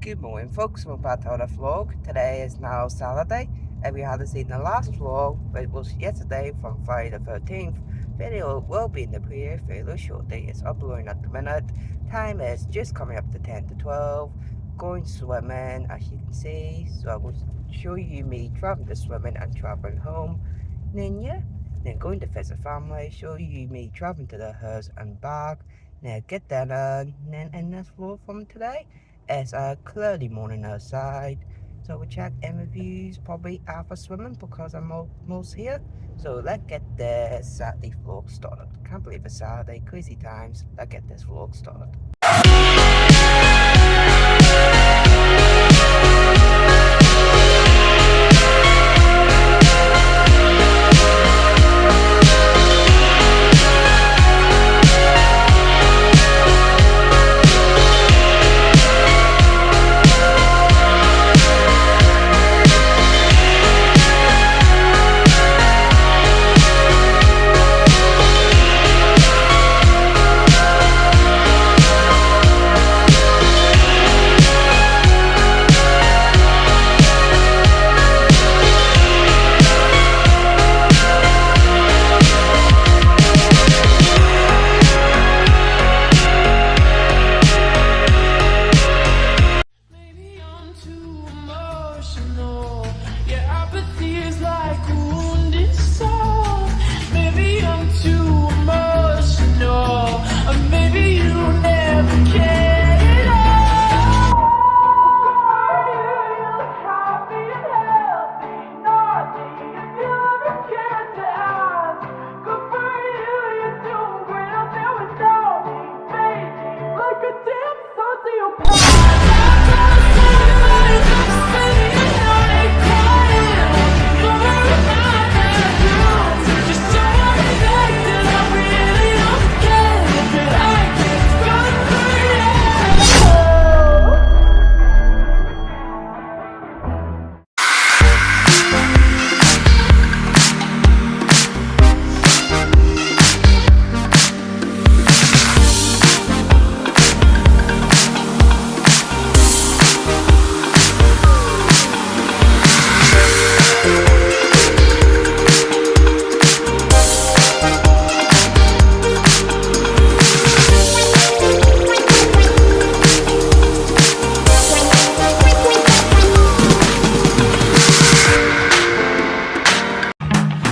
Good morning, folks. We're back to our vlog. Today is now Saturday, and we hadn't seen the last vlog, but it was yesterday from Friday the 13th. Video will be in the preview fairly shortly. It's uploading at the minute. Time is just coming up to 10 to 12. Going swimming, as you can see. So I will show you me traveling to swimming and traveling home. Then, yeah, then going to visit family, show you me traveling to the house and back. Now get dinner, and then end this vlog from today. It's a cloudy morning outside, so we check in reviews probably after swimming because I'm almost here. So let's get the Saturday vlog started. Can't believe it's Saturday, crazy times. Let's get this vlog started.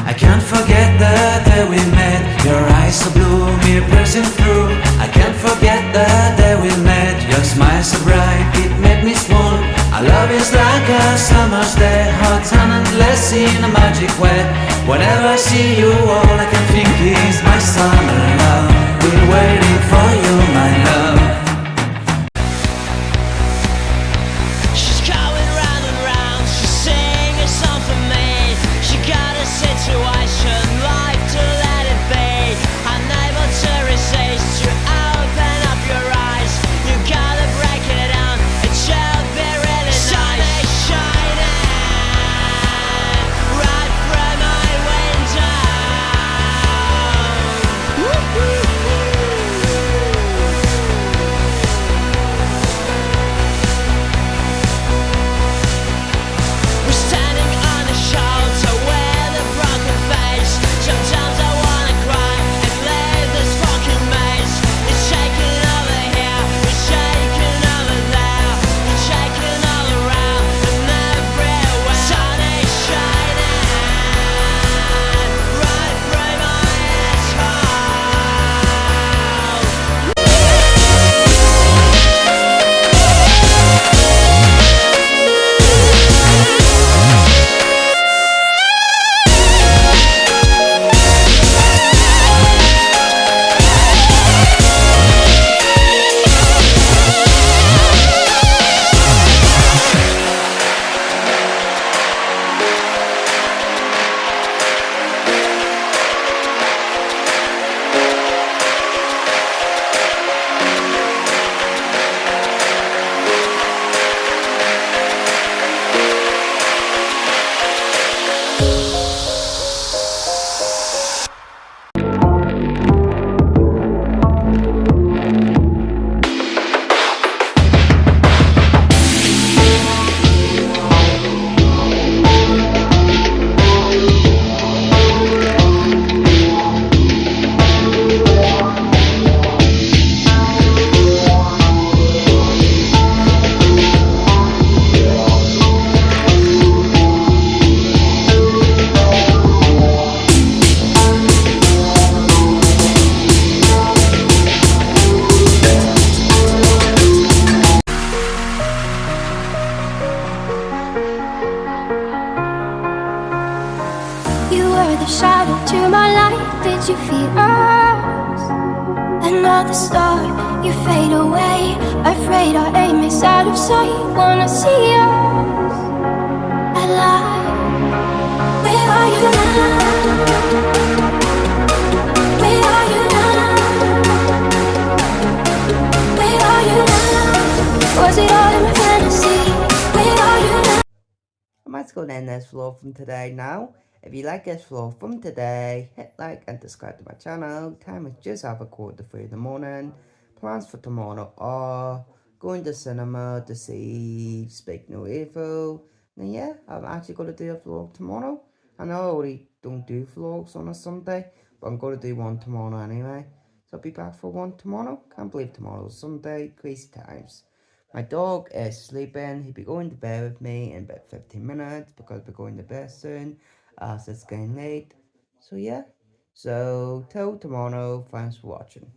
I can't forget the day we met. Your eyes so blue, me piercing through. I can't forget the day we met. Your smile so bright, it made me swoon. Our love is like a summer's day, hot and endless in a magic way. Whenever I see you, all I can think is my summer love. Been waiting for you, my love. were the shadow to my light. Did you feel us? Another star, you fade away. Afraid our aim is out of sight. Wanna see us alive. Where are you now? Where are you now? Where are you now? Was it all in my fantasy? Where are you now? I'm just going to end this vlog from today now. If you like this vlog from today, hit like and subscribe to my channel. Time is just after 3:15 in the morning. Plans for tomorrow are going to cinema to see Speak No Evil. And yeah, I'm actually going to do a vlog tomorrow. I know I already don't do vlogs on a Sunday, but I'm going to do one tomorrow anyway. So I'll be back for one tomorrow. Can't believe tomorrow's Sunday. Crazy times. My dog is sleeping. He'll be going to bed with me in about 15 minutes because we're going to bed soon as it's getting late. So yeah. So till tomorrow, thanks for watching.